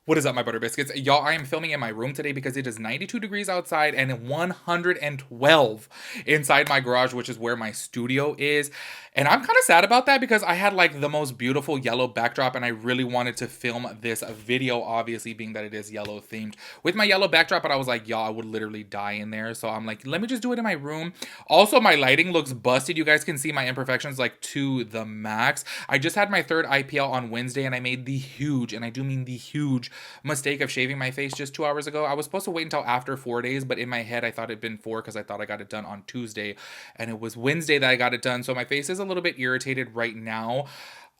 What is up, my butter biscuits? Y'all, I am filming in my room today because it is 92 degrees outside and 112 inside my garage, which is where my studio is. And I'm kind of sad about that because I had like the most beautiful yellow backdrop and I really wanted to film this video, obviously being that it is yellow themed with my yellow backdrop. But I was like, y'all, I would literally die in there. So I'm like, let me just do it in my room. Also, my lighting looks busted. You guys can see my imperfections like to the max. I just had my third IPL on Wednesday and I made the huge, and I do mean the huge, mistake of shaving my face just 2 hours ago. I was supposed to wait until after 4 days, but in my head I thought it'd been 4 because I thought I got it done on Tuesday and it was Wednesday that I got it done. So my face is a little bit irritated right now.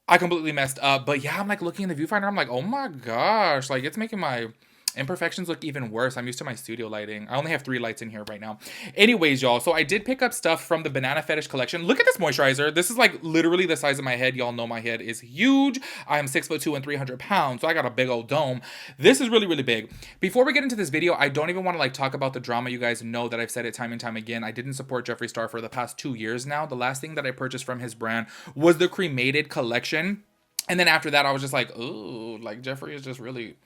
I completely messed up, but yeah, I'm like looking in the viewfinder. I'm like, oh my gosh, like it's making my imperfections look even worse. I'm used to my studio lighting. I only have 3 lights in here right now. Anyways, y'all, so I did pick up stuff from the Banana Fetish collection. Look at this moisturizer. This is like literally the size of my head. Y'all know my head is huge. I am 6'2" and 300 pounds, so I got a big old dome. This is really, really big. Before we get into this video, I don't even want to like talk about the drama. You guys know that I've said it time and time again. I didn't support Jeffree Star for the past 2 years now. The last thing that I purchased from his brand was the cremated collection. And then after that, I was just like, ooh, like Jeffree is just really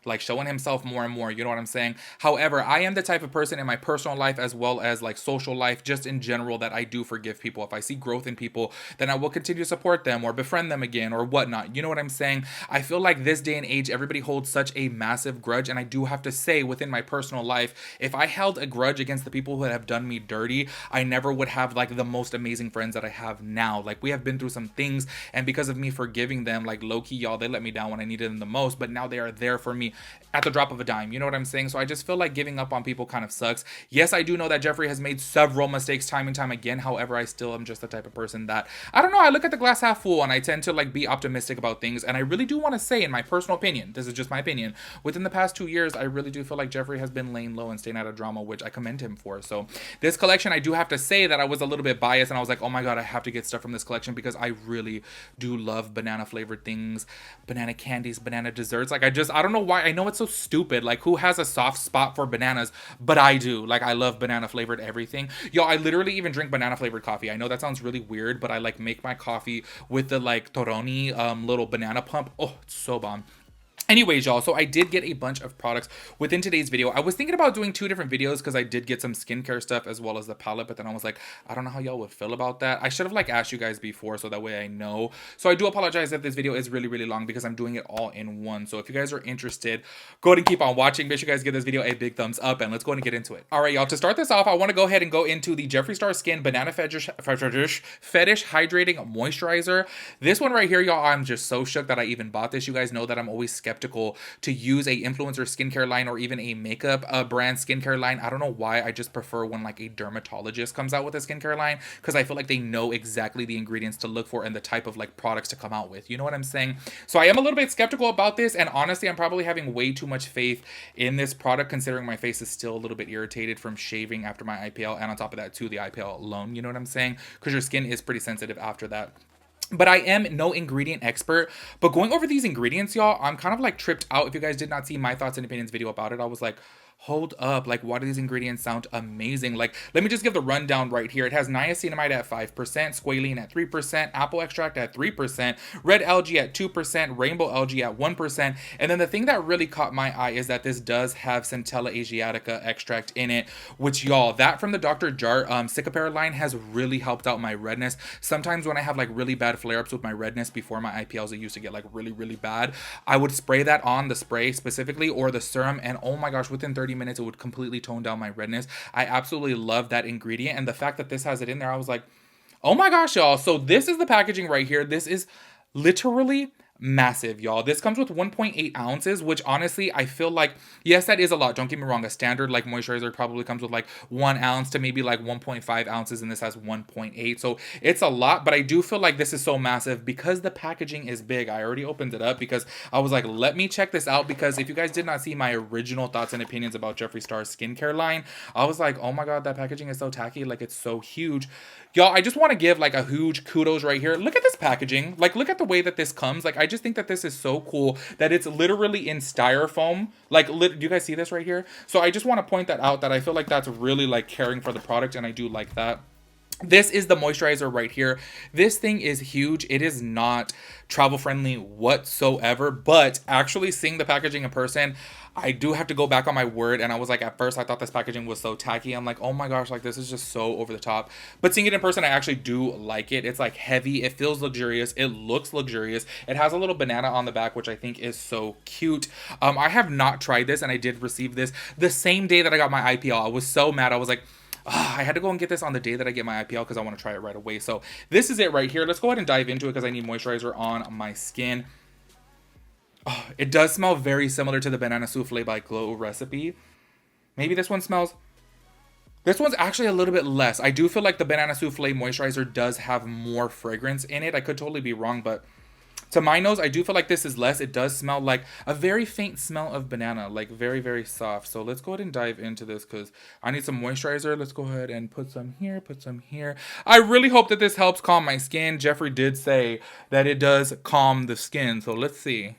like showing himself more and more, you know what I'm saying? However, I am the type of person in my personal life as well as like social life, just in general, that I do forgive people. If I see growth in people, then I will continue to support them or befriend them again or whatnot. You know what I'm saying? I feel like this day and age, everybody holds such a massive grudge. And I do have to say, within my personal life, if I held a grudge against the people who have done me dirty, I never would have like the most amazing friends that I have now. Like, we have been through some things, and because of me forgiving them, like low-key, y'all, they let me down when I needed them the most, but now they are there for me at the drop of a dime. You know what I'm saying? So I just feel like giving up on people kind of sucks. Yes, I do know that Jeffree has made several mistakes time and time again. However, I still am just the type of person that, I don't know, I look at the glass half full and I tend to like be optimistic about things. And I really do want to say, in my personal opinion, this is just my opinion, within the past 2 years, I really do feel like Jeffree has been laying low and staying out of drama, which I commend him for. So this collection, I do have to say that I was a little bit biased and I was like, oh my God, I have to get stuff from this collection because I really do love banana flavored things, banana candies, banana desserts. Like, I don't know why. I know it's so stupid. Like, who has a soft spot for bananas? But I do. Like, I love banana flavored everything. Yo, I literally even drink banana flavored coffee. I know that sounds really weird, but I like make my coffee with the like Toroni little banana pump. Oh, it's so bomb. Anyways, y'all, so I did get a bunch of products within today's video. I was thinking about doing 2 different videos because I did get some skincare stuff as well as the palette, but then I was like, I don't know how y'all would feel about that. I should have like asked you guys before so that way I know. So I do apologize if this video is really, really long because I'm doing it all in one. So if you guys are interested, go ahead and keep on watching. Make sure you guys give this video a big thumbs up and let's go ahead and get into it. All right, y'all, to start this off, I want to go ahead and go into the Jeffree Star Skin Banana Fetish Hydrating Moisturizer. This one right here, y'all, I'm just so shook that I even bought this. You guys know that I'm always skeptical to use a influencer skincare line or even a makeup brand skincare line. I don't know why. I just prefer when like a dermatologist comes out with a skincare line because I feel like they know exactly the ingredients to look for and the type of like products to come out with. You know what I'm saying? So I am a little bit skeptical about this, and honestly, I'm probably having way too much faith in this product considering my face is still a little bit irritated from shaving after my IPL, and on top of that too, the IPL alone. You know what I'm saying? Because your skin is pretty sensitive after that. But I am no ingredient expert. But going over these ingredients, y'all, I'm kind of like tripped out. If you guys did not see my thoughts and opinions video about it, I was like, hold up, like, why do these ingredients sound amazing? Like, let me just give the rundown right here. It has niacinamide at 5%, squalene at 3%, apple extract at 3%, red algae at 2%, rainbow algae at 1%. And then the thing that really caught my eye is that this does have Centella asiatica extract in it, which, y'all, that from the Dr. Jart Cicapair line has really helped out my redness. Sometimes when I have like really bad flare-ups with my redness before my IPLs, it used to get like really, really bad. I would spray that on the spray specifically or the serum, and oh my gosh, within 30 minutes it would completely tone down my redness. I absolutely love that ingredient, and the fact that this has it in there, I was like, oh my gosh, y'all. So this is the packaging right here. This is literally massive, y'all. This comes with 1.8 ounces, which honestly, I feel like, yes, that is a lot. Don't get me wrong. A standard like moisturizer probably comes with like 1 ounce to maybe like 1.5 ounces, and this has 1.8. So it's a lot, but I do feel like this is so massive because the packaging is big. I already opened it up because I was like, let me check this out, because if you guys did not see my original thoughts and opinions about Jeffree Star's skincare line, I was like, oh my God, that packaging is so tacky. Like, it's so huge. Y'all, I just want to give like a huge kudos right here. Look at this packaging. Like, look at the way that this comes. Like, I just think that this is so cool that it's literally in styrofoam. Like, do you guys see this right here? So I just want to point that out, that I feel like that's really like caring for the product, and I do like that. This is the moisturizer right here. This thing is huge. It is not travel friendly whatsoever, but actually seeing the packaging in person, I do have to go back on my word. And I was like, at first I thought this packaging was so tacky. I'm like, oh my gosh, like this is just so over the top. But seeing it in person, I actually do like it. It's like heavy. It feels luxurious. It looks luxurious. It has a little banana on the back, which I think is so cute. I have not tried this, and I did receive this the same day that I got my IPL. I was so mad. I was like, I had to go and get this on the day that I get my IPL because I want to try it right away. So this is it right here. Let's go ahead and dive into it because I need moisturizer on my skin. Oh, it does smell very similar to the Banana Souffle by Glow Recipe. Maybe this one smells... This one's actually a little bit less. I do feel like the Banana Souffle moisturizer does have more fragrance in it. I could totally be wrong, but to my nose, I do feel like this is less. It does smell like a very faint smell of banana, like very, very soft. So let's go ahead and dive into this because I need some moisturizer. Let's go ahead and put some here, put some here. I really hope that this helps calm my skin. Jeffree did say that it does calm the skin. So let's see.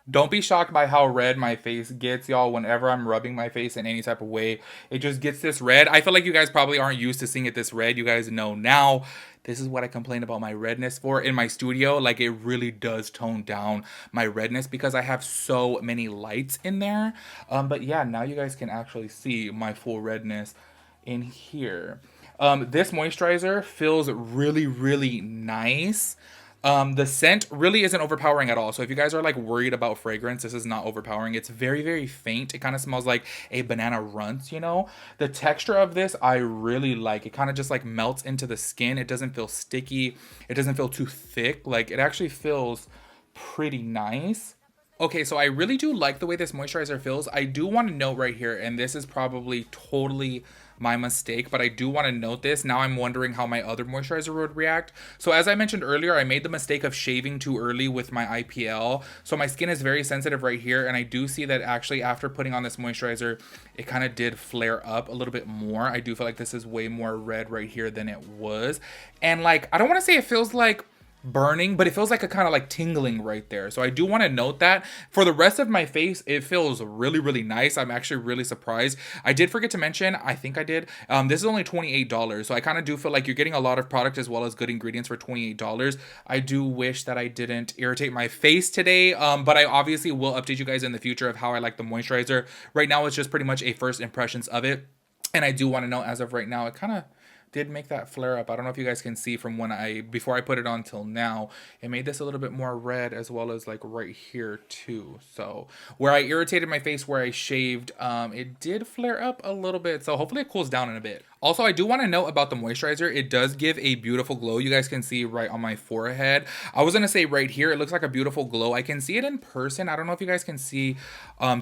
Don't be shocked by how red my face gets, y'all, whenever I'm rubbing my face in any type of way. It just gets this red. I feel like you guys probably aren't used to seeing it this red. You guys know now. This is what I complain about my redness for in my studio. Like, it really does tone down my redness because I have so many lights in there. But yeah, now you guys can actually see my full redness in here. This moisturizer feels really, really nice. The scent really isn't overpowering at all. So if you guys are like worried about fragrance, this is not overpowering. It's very, very faint. It kind of smells like a banana runts, you know? The texture of this, I really like. It kind of just like melts into the skin. It doesn't feel sticky. It doesn't feel too thick. Like, it actually feels pretty nice. Okay, so I really do like the way this moisturizer feels. I do want to note right here, and this is probably totally my mistake, but I do want to note this. Now I'm wondering how my other moisturizer would react. So as I mentioned earlier, I made the mistake of shaving too early with my IPL. So my skin is very sensitive right here, and I do see that actually after putting on this moisturizer, it kind of did flare up a little bit more. I do feel like this is way more red right here than it was. And like, I don't want to say it feels like burning, but it feels like a kind of like tingling right there. So I do want to note that. For the rest of my face, it feels really, really nice. I'm actually really surprised. I did forget to mention, I think I did, this is only $28. So I kind of do feel like you're getting a lot of product as well as good ingredients for $28. I do wish that I didn't irritate my face today, but I obviously will update you guys in the future of how I like the moisturizer. Right now, it's just pretty much a first impressions of it. And I do want to know, as of right now, it kind of did make that flare up. I don't know if you guys can see from when before I put it on till now, it made this a little bit more red as well as like right here too. So where I irritated my face where I shaved, it did flare up a little bit. So hopefully it cools down in a bit. Also, I do want to note about the moisturizer. It does give a beautiful glow. You guys can see right on my forehead. I was going to say right here, it looks like a beautiful glow. I can see it in person. I don't know if you guys can see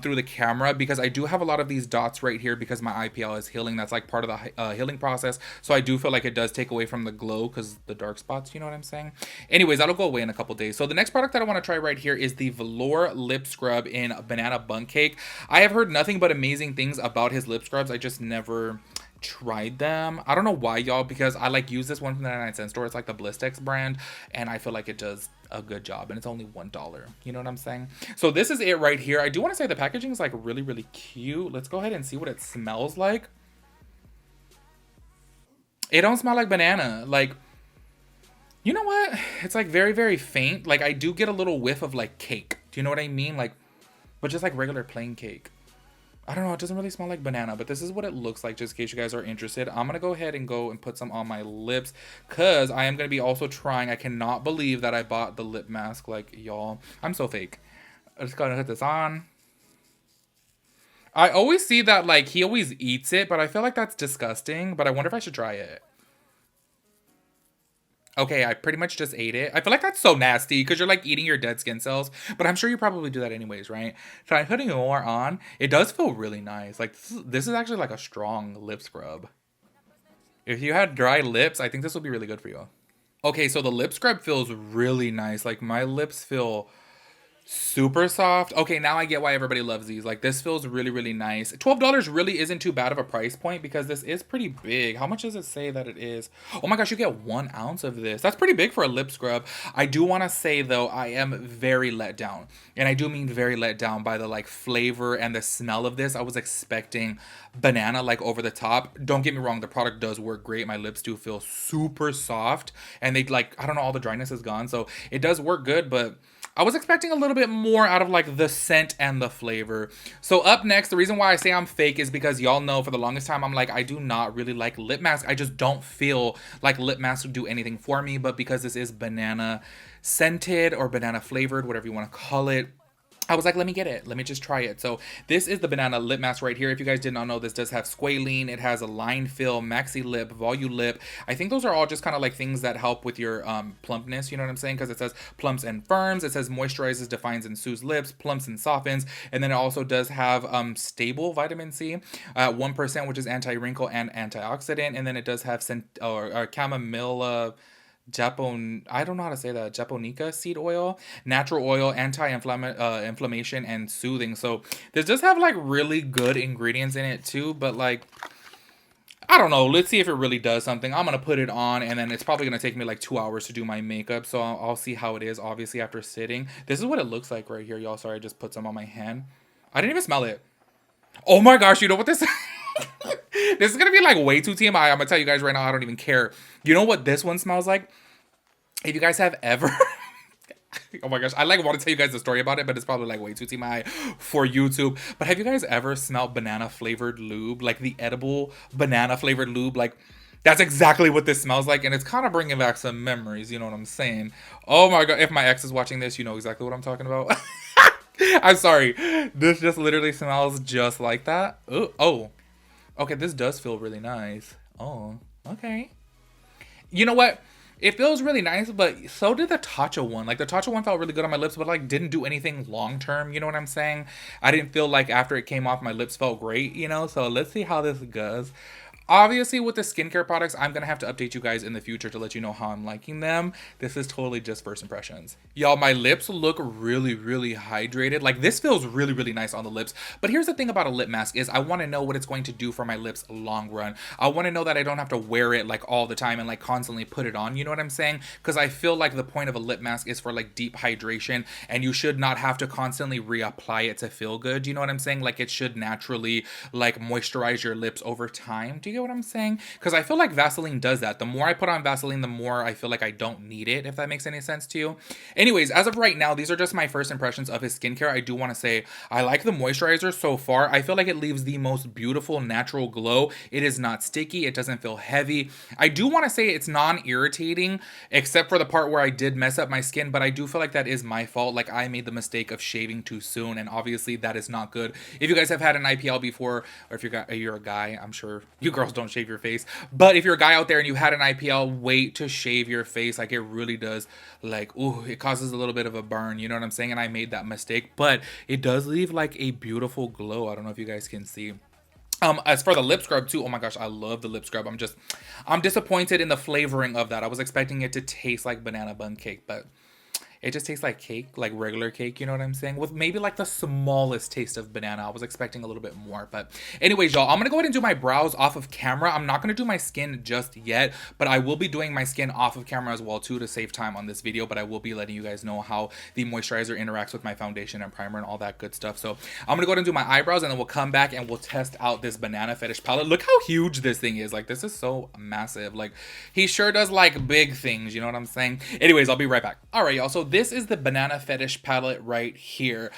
through the camera because I do have a lot of these dots right here because my IPL is healing. That's like part of the healing process. So I do feel like it does take away from the glow because the dark spots, you know what I'm saying? Anyways, that'll go away in a couple days. So the next product that I want to try right here is the Velour Lip Scrub in Banana Bun Cake. I have heard nothing but amazing things about his lip scrubs. I just never tried them. I don't know why, y'all, because I like use this one from the 99-cent store. It's like the Blistex brand, and I feel like it does a good job, and it's only $1. You know what I'm saying? So this is it right here. I do want to say the packaging is like really, really cute. Let's go ahead and see what it smells like. It don't smell like banana. Like, you know what? It's like very, very faint. Like, I do get a little whiff of like cake. Do you know what I mean? Like, but just like regular plain cake. I don't know, it doesn't really smell like banana, but this is what it looks like, just in case you guys are interested. I'm going to go ahead and put some on my lips, because I am going to be also trying. I cannot believe that I bought the lip mask, like, y'all. I'm so fake. I'm just going to put this on. I always see that, like, he always eats it, but I feel like that's disgusting, but I wonder if I should try it. Okay, I pretty much just ate it. I feel like that's so nasty because you're like eating your dead skin cells, but I'm sure you probably do that anyways, right? So I'm putting more on. It does feel really nice. Like this is actually like a strong lip scrub. If you had dry lips, I think this will be really good for you. Okay, so the lip scrub feels really nice. Like my lips feel Super soft. Okay, now I get why everybody loves these. Like, this feels really, really nice. $12 really isn't too bad of a price point because this is pretty big. How much does it say that it is? Oh my gosh, you get 1 ounce of this. That's pretty big for a lip scrub. I do want to say though, I am very let down. And I do mean very let down by the like flavor and the smell of this. I was expecting banana like over the top. Don't get me wrong, the product does work great. My lips do feel super soft and they like, I don't know, all the dryness is gone. So it does work good, but I was expecting a little bit more out of like the scent and the flavor. So up next, the reason why I say I'm fake is because y'all know for the longest time I'm like, I do not really like lip mask. I just don't feel like lip masks would do anything for me. But because this is banana scented or banana flavored, whatever you want to call it, I was like, let me get it. Let me just try it. So this is the banana lip mask right here. If you guys did not know, this does have squalene. It has a line fill, maxi lip, volu lip. I think those are all just kind of like things that help with your plumpness. You know what I'm saying? Because it says plumps and firms. It says moisturizes, defines, and soothes lips, plumps and softens. And then it also does have stable vitamin C, 1%, which is anti-wrinkle and antioxidant. And then it does have chamomile. I don't know how to say that. Japonica seed oil, natural oil, anti-inflammation and soothing. So this does have like really good ingredients in it too, but like I don't know. Let's see if it really does something. I'm gonna put it on, and then it's probably gonna take me like 2 hours to do my makeup. So I'll see how it is. Obviously, after sitting, this is what it looks like right here, y'all. Sorry, I just put some on my hand. I didn't even smell it. Oh my gosh, you know what this? This is gonna be like way too TMI. I'm gonna tell you guys right now. I don't even care. You know what this one smells like? If you guys have ever oh my gosh, I like want to tell you guys the story about it, but it's probably like way too TMI for YouTube. But have you guys ever smelled banana flavored lube, like the edible banana flavored lube? Like that's exactly what this smells like, and it's kind of bringing back some memories. You know what I'm saying? Oh my god, if my ex is watching this, you know exactly what I'm talking about. I'm sorry, this just literally smells just like that. Ooh, oh, okay, this does feel really nice. Oh, okay. You know what? It feels really nice, but so did the Tatcha one. Like the Tatcha one felt really good on my lips, but like didn't do anything long term. You know what I'm saying? I didn't feel like after it came off, my lips felt great. You know, so let's see how this goes. Obviously, with the skincare products, I'm going to have to update you guys in the future to let you know how I'm liking them. This is totally just first impressions. Y'all, my lips look really, really hydrated. Like, this feels really, really nice on the lips. But here's the thing about a lip mask is I want to know what it's going to do for my lips long run. I want to know that I don't have to wear it, like, all the time and, like, constantly put it on. You know what I'm saying? Because I feel like the point of a lip mask is for, like, deep hydration. And you should not have to constantly reapply it to feel good. You know what I'm saying? Like, it should naturally, like, moisturize your lips over time. Do you get what I'm saying? Because I feel like Vaseline does that. The more I put on Vaseline, the more I feel like I don't need it, if that makes any sense to you. Anyways, as of right now, these are just my first impressions of his skincare. I do want to say I like the moisturizer so far. I feel like it leaves the most beautiful natural glow. It is not sticky. It doesn't feel heavy. I do want to say it's non-irritating, except for the part where I did mess up my skin, but I do feel like that is my fault. Like I made the mistake of shaving too soon, and obviously that is not good. If you guys have had an IPL before, or if you're a guy, I'm sure you girls don't shave your face, but if you're a guy out there and you had an IPL, wait to shave your face. Like it really does, like, ooh, it causes a little bit of a burn, you know what I'm saying? And I made that mistake, but it does leave like a beautiful glow. I don't know if you guys can see. As for the lip scrub too, oh my gosh, I love the lip scrub. I'm disappointed in the flavoring of that. I was expecting it to taste like banana bun cake, but it just tastes like cake, like regular cake, you know what I'm saying? With maybe like the smallest taste of banana. I was expecting a little bit more, but anyways, y'all, I'm gonna go ahead and do my brows off of camera. I'm not gonna do my skin just yet, but I will be doing my skin off of camera as well too to save time on this video, but I will be letting you guys know how the moisturizer interacts with my foundation and primer and all that good stuff. So I'm gonna go ahead and do my eyebrows, and then we'll come back and we'll test out this Banana Fetish palette. Look how huge this thing is. Like, this is so massive. Like, he sure does like big things, you know what I'm saying? Anyways, I'll be right back. All right, y'all, so this is the Banana Fetish palette right here.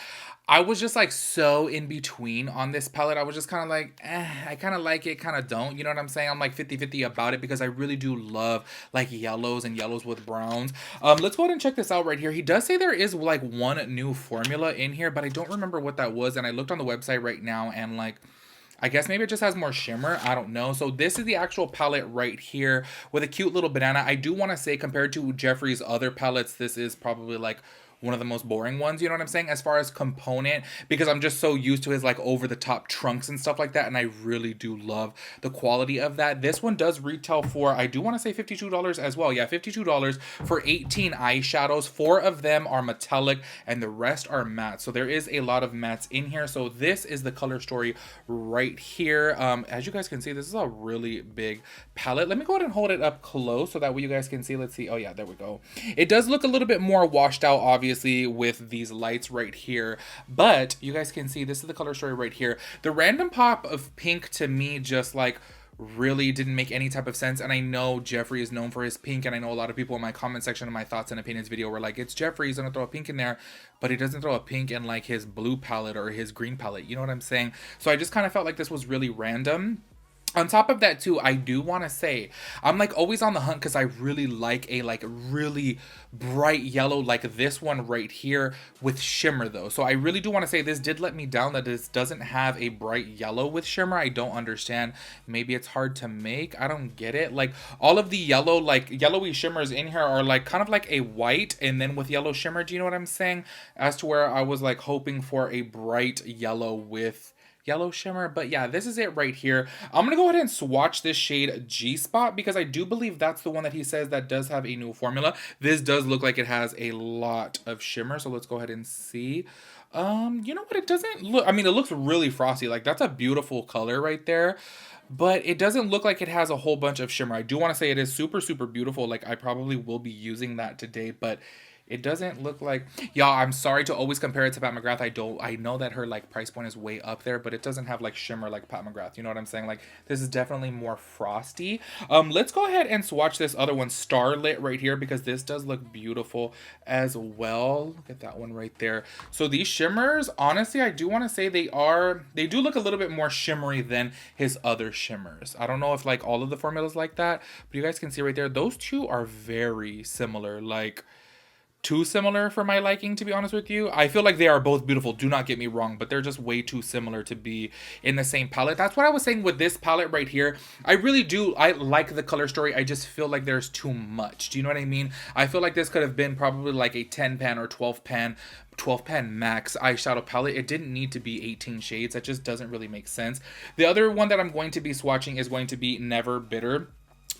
I was just like so in between on this palette. I was just kind of like, I kind of like it, kind of don't. You know what I'm saying? I'm like 50-50 about it because I really do love like yellows and yellows with browns. Let's go ahead and check this out right here. He does say there is like one new formula in here, but I don't remember what that was. And I looked on the website right now and like, I guess maybe it just has more shimmer. I don't know. So this is the actual palette right here with a cute little banana. I do want to say compared to Jeffree's other palettes, this is probably like one of the most boring ones, you know what I'm saying, as far as component, because I'm just so used to his like over the top trunks and stuff like that, and I really do love the quality of that. This one does retail for, I do want to say $52 as well. Yeah, $52 for 18 eyeshadows. 4 of them are metallic and the rest are matte. So there is a lot of mattes in here. So this is the color story right here. As you guys can see, this is a really big palette. Let me go ahead and hold it up close so that way you guys can see. Let's see. Oh yeah, there we go. It does look a little bit more washed out, obviously, with these lights right here, but you guys can see this is the color story right here. The random pop of pink to me just like really didn't make any type of sense. And I know Jeffree is known for his pink, and I know a lot of people in my comment section of my thoughts and opinions video were like, it's Jeffree, he's gonna throw a pink in there, but he doesn't throw a pink in like his blue palette or his green palette, you know what I'm saying? So I just kind of felt like this was really random. On top of that too, I do want to say I'm like always on the hunt because I really like a like really bright yellow like this one right here with shimmer though. So I really do want to say this did let me down that this doesn't have a bright yellow with shimmer. I don't understand. Maybe it's hard to make. I don't get it. Like all of the yellow like yellowy shimmers in here are like kind of like a white and then with yellow shimmer. Do you know what I'm saying? As to where I was like hoping for a bright yellow with yellow shimmer. But yeah, this is it right here. I'm gonna go ahead and swatch this shade G Spot because I do believe that's the one that he says that does have a new formula. This does look like it has a lot of shimmer, so let's go ahead and see. You know what, it doesn't look, I mean, it looks really frosty. Like that's a beautiful color right there, but it doesn't look like it has a whole bunch of shimmer. I do want to say it is super, super beautiful. Like I probably will be using that today, but it doesn't look like, y'all, I'm sorry to always compare it to Pat McGrath. I know that her like price point is way up there, but it doesn't have like shimmer like Pat McGrath. You know what I'm saying? Like this is definitely more frosty. Let's go ahead and swatch this other one, Starlit, right here, because this does look beautiful as well. Look at that one right there. So these shimmers, honestly, I do want to say they do look a little bit more shimmery than his other shimmers. I don't know if like all of the formulas like that, but you guys can see right there, those two are very similar. Like too similar for my liking, to be honest with you. I feel like they are both beautiful, do not get me wrong, but they're just way too similar to be in the same palette. That's what I was saying with this palette right here. I like the color story. I just feel like there's too much. Do you know what I mean? I feel like this could have been probably like a 10 pan or 12 pan max eyeshadow palette. It didn't need to be 18 shades. That just doesn't really make sense. The other one that I'm going to be swatching is going to be Never Bitter.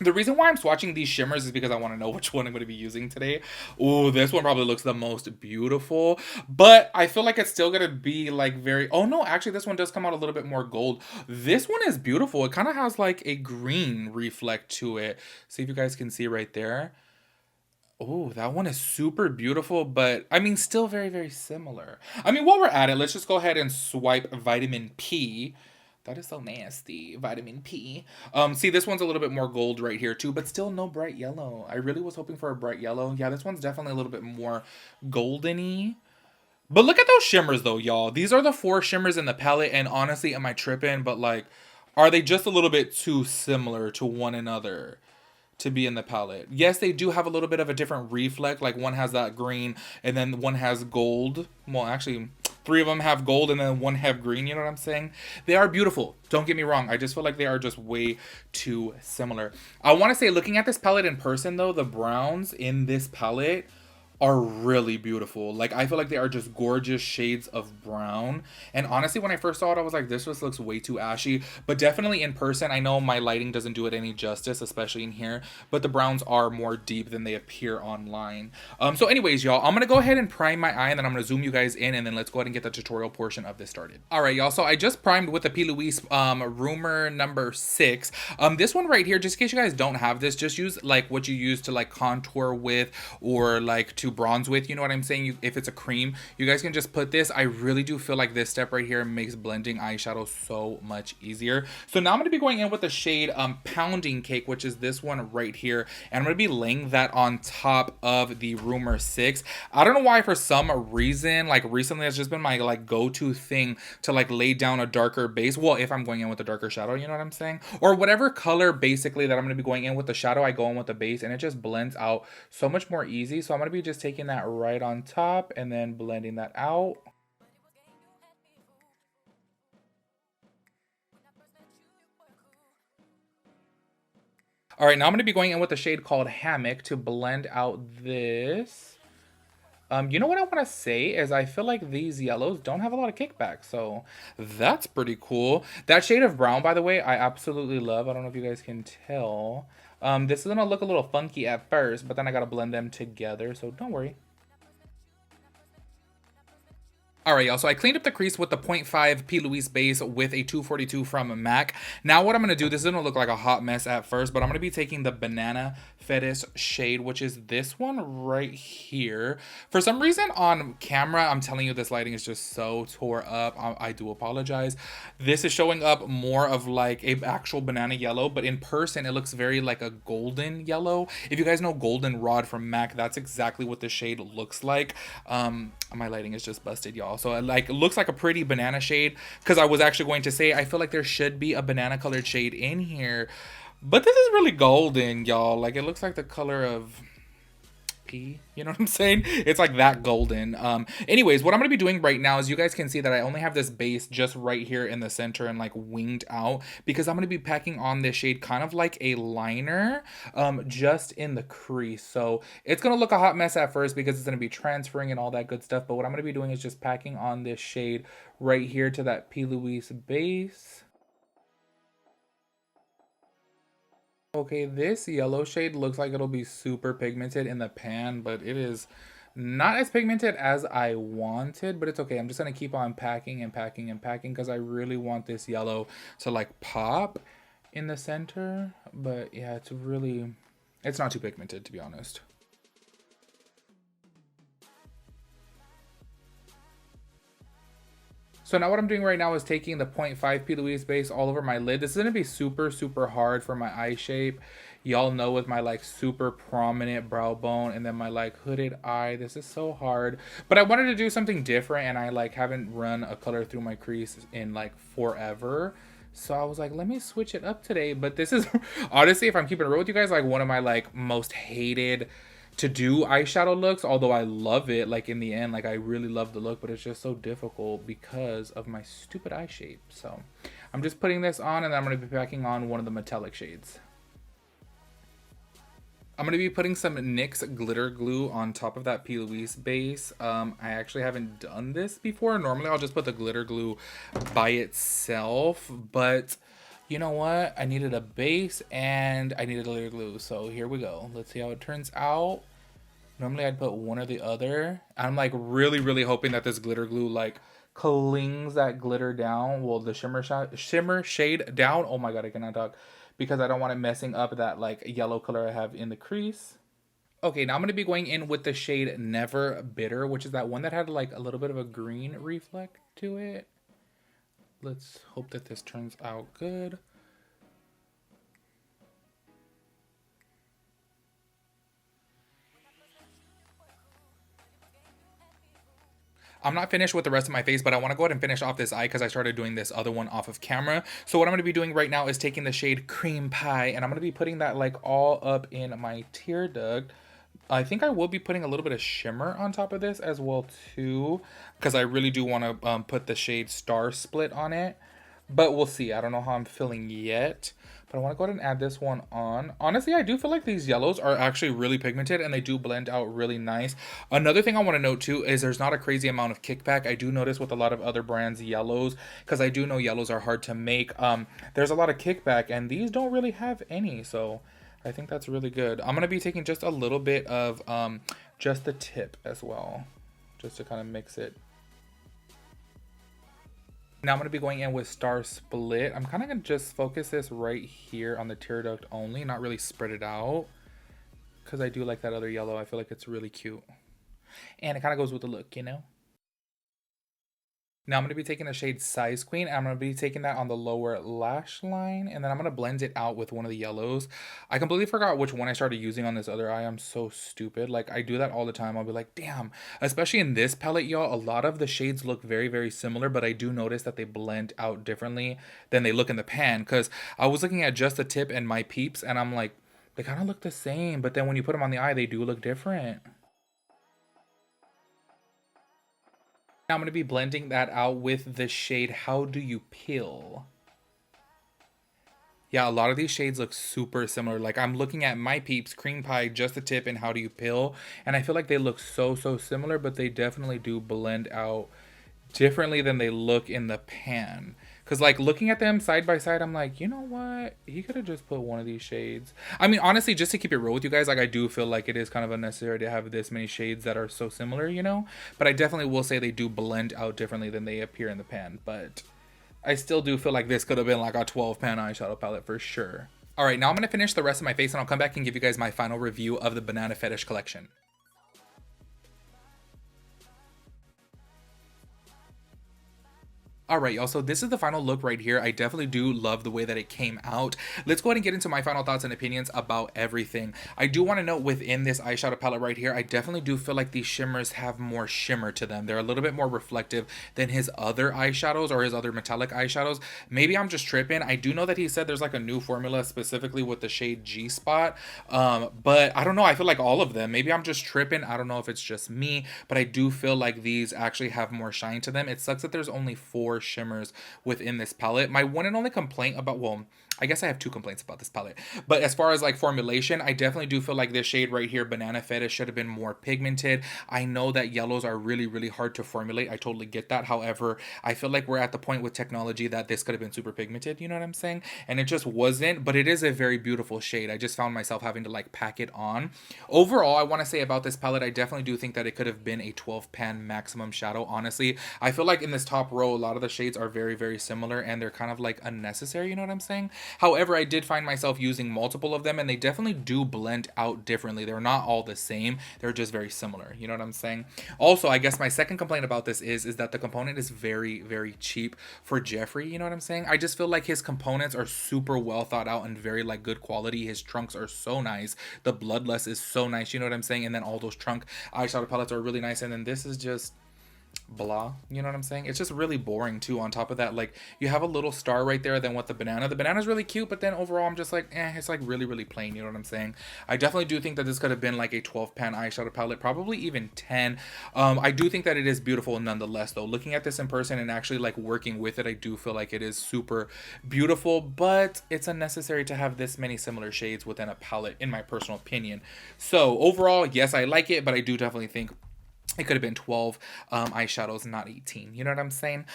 The reason why I'm swatching these shimmers is because I want to know which one I'm going to be using today. Oh, this one probably looks the most beautiful, but I feel like it's still going to be like very, oh no, actually this one does come out a little bit more gold. This one is beautiful. It kind of has like a green reflect to it. See if you guys can see right there. Oh, that one is super beautiful, but I mean, still very, very similar. I mean, while we're at it, let's just go ahead and swipe Vitamin P. That is so nasty. Vitamin P. See, this one's a little bit more gold right here too, but still no bright yellow. I really was hoping for a bright yellow. Yeah, this one's definitely a little bit more golden-y. But look at those shimmers though, y'all. These are the 4 shimmers in the palette, and honestly, am I tripping? But like, are they just a little bit too similar to one another to be in the palette? Yes, they do have a little bit of a different reflect. Like one has that green and then one has gold. Well, actually 3 of them have gold and then 1 have green. You know what I'm saying? They are beautiful. Don't get me wrong. I just feel like they are just way too similar. I want to say, looking at this palette in person though, the browns in this palette are really beautiful. Like I feel like they are just gorgeous shades of brown. And honestly, when I first saw it, I was like, this just looks way too ashy. But definitely in person, I know my lighting doesn't do it any justice, especially in here, but the browns are more deep than they appear online. So anyways, y'all, I'm gonna go ahead and prime my eye, and then I'm gonna zoom you guys in, and then let's go ahead and get the tutorial portion of this started. All right, y'all, so I just primed with the P. Louise Rumor number 6. This one right here, just in case you guys don't have this, just use like what you use to like contour with or like to bronze with, you know what I'm saying? If it's a cream, you guys can just put this. I really do feel like this step right here makes blending eyeshadow so much easier. So now I'm going to be going in with the shade Pounding Cake, which is this one right here, and I'm going to be laying that on top of the Rumor 6. I don't know why, for some reason, like recently it's just been my like go-to thing to like lay down a darker base. Well, if I'm going in with a darker shadow, you know what I'm saying? Or whatever color basically that I'm going to be going in with the shadow, I go in with the base, and it just blends out so much more easy. So I'm going to be just taking that right on top and then blending that out. All right, now I'm going to be going in with a shade called Hammock to blend out this. You know what I want to say is I feel like these yellows don't have a lot of kickback, so that's pretty cool. That shade of brown, by the way, I absolutely love. I don't know if you guys can tell. This is gonna look a little funky at first, but then I gotta blend them together, so don't worry. All right, y'all, so I cleaned up the crease with the 0.5 P. Louise base with a 242 from MAC. Now what I'm going to do, this is going to look like a hot mess at first, but I'm going to be taking the Banana Fetish shade, which is this one right here. For some reason on camera, I'm telling you this lighting is just so tore up. I do apologize. This is showing up more of like a actual banana yellow, but in person, it looks very like a golden yellow. If you guys know Goldenrod from MAC, that's exactly what the shade looks like. My lighting is just busted, y'all. So it like looks like a pretty banana shade, because I was actually going to say I feel like there should be a banana colored shade in here, but this is really golden, y'all. Like it looks like the color of pea, you know what I'm saying? It's like that golden. Anyways, what I'm gonna be doing right now is you guys can see that I only have this base just right here in the center and like winged out, because I'm gonna be packing on this shade kind of like a liner, just in the crease. So it's gonna look a hot mess at first because it's gonna be transferring and all that good stuff, but what I'm gonna be doing is just packing on this shade right here to that P. Louise base. Okay, this yellow shade looks like it'll be super pigmented in the pan, but it is not as pigmented as I wanted, but it's okay. I'm just gonna keep on packing and packing and packing because I really want this yellow to like pop in the center. But yeah, it's not too pigmented, to be honest. So now what I'm doing right now is taking the 0.5 P. Louise base all over my lid. This is going to be super, super hard for my eye shape. Y'all know with my like super prominent brow bone and then my like hooded eye, this is so hard. But I wanted to do something different, and I like haven't run a color through my crease in like forever. So I was like, let me switch it up today. But this is honestly, if I'm keeping it real with you guys, like one of my like most hated to do eyeshadow looks, although I love it. Like in the end, like I really love the look, but it's just so difficult because of my stupid eye shape. So I'm just putting this on, and then I'm going to be packing on one of the metallic shades. I'm going to be putting some NYX glitter glue on top of that P. Louise base. I actually haven't done this before. Normally I'll just put the glitter glue by itself, but you know what? I needed a base and I needed glitter glue. So here we go. Let's see how it turns out. Normally I'd put one or the other. I'm like really, really hoping that this glitter glue like clings that glitter down. Well, the shimmer shade down. Oh my god, I cannot talk, because I don't want it messing up that like yellow color I have in the crease. Okay, now I'm gonna be going in with the shade Never Bitter, which is that one that had like a little bit of a green reflect to it. Let's hope that this turns out good. I'm not finished with the rest of my face, but I want to go ahead and finish off this eye because I started doing this other one off of camera. So what I'm going to be doing right now is taking the shade Cream Pie, and I'm going to be putting that like all up in my tear duct. I think I will be putting a little bit of shimmer on top of this as well too, because I really do want to put the shade Star Split on it. But we'll see. I don't know how I'm feeling yet. But I want to go ahead and add this one on. Honestly, I do feel like these yellows are actually really pigmented and they do blend out really nice. Another thing I want to note too is there's not a crazy amount of kickback. I do notice with a lot of other brands yellows, because I do know yellows are hard to make. There's a lot of kickback, and these don't really have any. So I think that's really good. I'm going to be taking just a little bit of just the tip as well, just to kind of mix it. Now I'm going to be going in with Star Split. I'm kind of going to just focus this right here on the tear duct only, not really spread it out, because I do like that other yellow. I feel like it's really cute. And it kind of goes with the look, you know? Now I'm going to be taking the shade Size Queen, and I'm going to be taking that on the lower lash line, and then I'm going to blend it out with one of the yellows. I completely forgot which one I started using on this other eye. I'm so stupid. Like, I do that all the time. I'll be like, damn. Especially in this palette, y'all, a lot of the shades look very, very similar, but I do notice that they blend out differently than they look in the pan, because I was looking at just the tip and my peeps, and I'm like, they kind of look the same, but then when you put them on the eye, they do look different. Now I'm going to be blending that out with the shade How Do You Peel. Yeah, a lot of these shades look super similar. Like I'm looking at My Peeps, Cream Pie, Just the Tip, and How Do You Pill, and I feel like they look so similar, but they definitely do blend out differently than they look in the pan. Cause like looking at them side by side, I'm like, you know what? He could have just put one of these shades. I mean, honestly, just to keep it real with you guys, like I do feel like it is kind of unnecessary to have this many shades that are so similar, you know. But I definitely will say they do blend out differently than they appear in the pan. But I still do feel like this could have been like a 12 pan eyeshadow palette for sure. All right, now I'm gonna finish the rest of my face and I'll come back and give you guys my final review of the Banana Fetish collection. All right, y'all, so this is the final look right here. I definitely do love the way that it came out. Let's go ahead and get into my final thoughts and opinions about everything. I do want to note within this eyeshadow palette right here, I definitely do feel like these shimmers have more shimmer to them. They're a little bit more reflective than his other eyeshadows or his other metallic eyeshadows. Maybe I'm just tripping. I do know that he said there's like a new formula specifically with the shade G Spot, but I don't know. I feel like all of them. Maybe I'm just tripping. I don't know if it's just me, but I do feel like these actually have more shine to them. It sucks that there's only 4 shimmers within this palette. My one and only complaint about, well, I guess I have 2 complaints about this palette. But as far as like formulation, I definitely do feel like this shade right here, Banana Fetish, should have been more pigmented. I know that yellows are really hard to formulate. I totally get that. However, I feel like we're at the point with technology that this could have been super pigmented. You know what I'm saying? And it just wasn't. But it is a very beautiful shade. I just found myself having to like pack it on. Overall, I want to say about this palette, I definitely do think that it could have been a 12 pan maximum shadow. Honestly, I feel like in this top row, a lot of the shades are very similar and they're kind of like unnecessary. You know what I'm saying? However, I did find myself using multiple of them and they definitely do blend out differently. They're not all the same. They're just very similar. You know what I'm saying? Also, I guess my second complaint about this is that the component is very cheap for Jeffree. You know what I'm saying? I just feel like his components are super well thought out and very like good quality. His trunks are so nice. The bloodless is so nice. You know what I'm saying? And then all those trunk eyeshadow palettes are really nice. And then this is just blah, you know what I'm saying? It's just really boring too. On top of that, like you have a little star right there, then with the banana's really cute, but then overall I'm just like it's like really plain. You know what I'm saying? I definitely do think that this could have been like a 12 pan eyeshadow palette, probably even 10. I do think that it is beautiful nonetheless though. Looking at this in person and actually like working with it, I do feel like it is super beautiful, but it's unnecessary to have this many similar shades within a palette in my personal opinion. So overall, yes, I like it, but I do definitely think it could have been 12 eyeshadows, not 18. You know what I'm saying?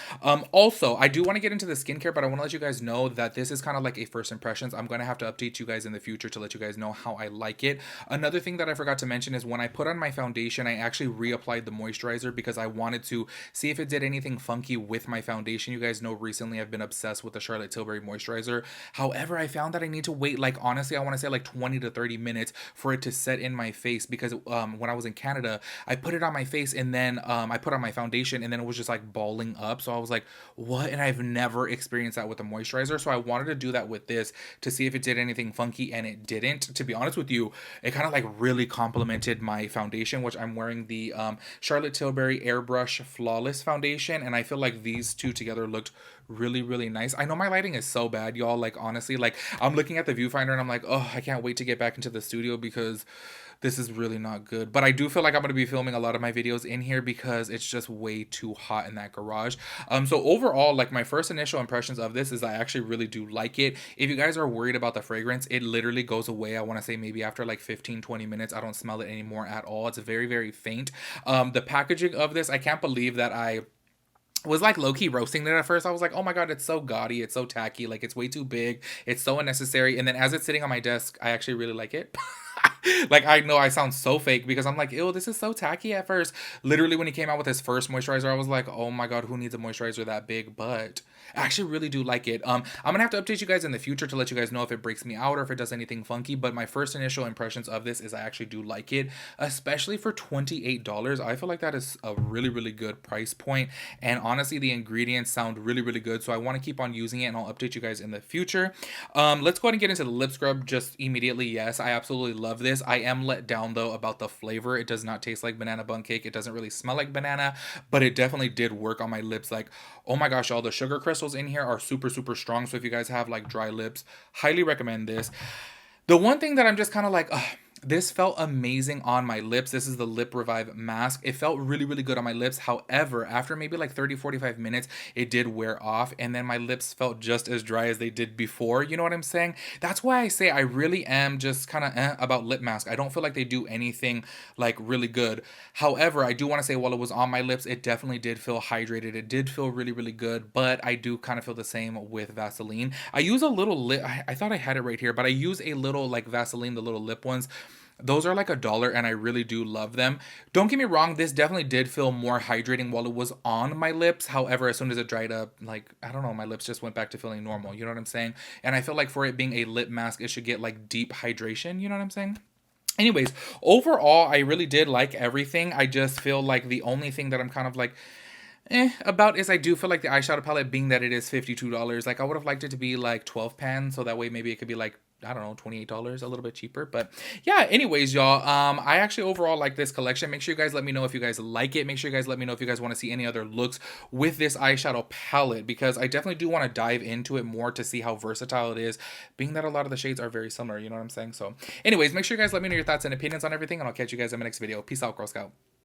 Also, I do want to get into the skincare, but I want to let you guys know that this is kind of like a first impressions. I'm going to have to update you guys in the future to let you guys know how I like it. Another thing that I forgot to mention is when I put on my foundation, I actually reapplied the moisturizer because I wanted to see if it did anything funky with my foundation. You guys know recently I've been obsessed with the Charlotte Tilbury moisturizer. However, I found that I need to wait, like, honestly, I want to say like 20 to 30 minutes for it to set in my face because when I was in Canada, I put it on my face and then I put on my foundation and then it was just like balling up. So I was like, what? And I've never experienced that with a moisturizer. So I wanted to do that with this to see if it did anything funky, and it didn't. To be honest with you, it kind of like really complemented my foundation, which I'm wearing the Charlotte Tilbury Airbrush Flawless Foundation. And I feel like these two together looked really nice. I know my lighting is so bad, y'all. Like, honestly, like I'm looking at the viewfinder and I'm like, oh, I can't wait to get back into the studio because this is really not good. But I do feel like I'm going to be filming a lot of my videos in here because it's just way too hot in that garage. So overall, like my first initial impressions of this is I actually really do like it. If you guys are worried about the fragrance, it literally goes away. I want to say maybe after like 15-20 minutes. I don't smell it anymore at all. It's very faint. The packaging of this, I can't believe that I was like low-key roasting it at first. I was like, oh my god, it's so gaudy, it's so tacky, like it's way too big, it's so unnecessary. And then as it's sitting on my desk, I actually really like it. Like, I know I sound so fake because I'm like, ew, this is so tacky at first. Literally, when he came out with his first moisturizer, I was like, oh my god, who needs a moisturizer that big? But I actually really do like it. I'm gonna have to update you guys in the future to let you guys know if it breaks me out or if it does anything funky. But my first initial impressions of this is I actually do like it, especially for $28. I feel like that is a really good price point. And honestly, the ingredients sound really good. So I want to keep on using it, and I'll update you guys in the future. Let's go ahead and get into the lip scrub just immediately. Yes, I absolutely love this. I am let down though about the flavor. It does not taste like banana bun cake. It doesn't really smell like banana, but it definitely did work on my lips. Like, oh my gosh, all the sugar crystals in here are super strong. So if you guys have like dry lips, highly recommend this. The one thing that I'm just kind of like, This felt amazing on my lips. This is the Lip Revive mask. It felt really, really good on my lips. However, after maybe like 30, 45 minutes, it did wear off. And then my lips felt just as dry as they did before. You know what I'm saying? That's why I say I really am just kind of about lip mask. I don't feel like they do anything like really good. However, I do want to say while it was on my lips, it definitely did feel hydrated. It did feel really, really good. But I do kind of feel the same with Vaseline. I use a little lip. I thought I had it right here, but I use a little like Vaseline, the little lip ones. Those are like $1 and I really do love them. Don't get me wrong, this definitely did feel more hydrating while it was on my lips. However, as soon as it dried up, like, I don't know, my lips just went back to feeling normal. You know what I'm saying? And I feel like for it being a lip mask, it should get like deep hydration. You know what I'm saying? Anyways, overall, I really did like everything. I just feel like the only thing that I'm kind of like, about is I do feel like the eyeshadow palette, being that it is $52, like I would have liked it to be like 12 pan, so that way maybe it could be like, I don't know, $28, a little bit cheaper. But yeah, anyways, y'all, I actually overall like this collection. Make sure you guys let me know if you guys like it. Make sure you guys let me know if you guys want to see any other looks with this eyeshadow palette, because I definitely do want to dive into it more to see how versatile it is, being that a lot of the shades are very similar. You know what I'm saying? So anyways, make sure you guys let me know your thoughts and opinions on everything, and I'll catch you guys in my next video. Peace out, Girl Scout.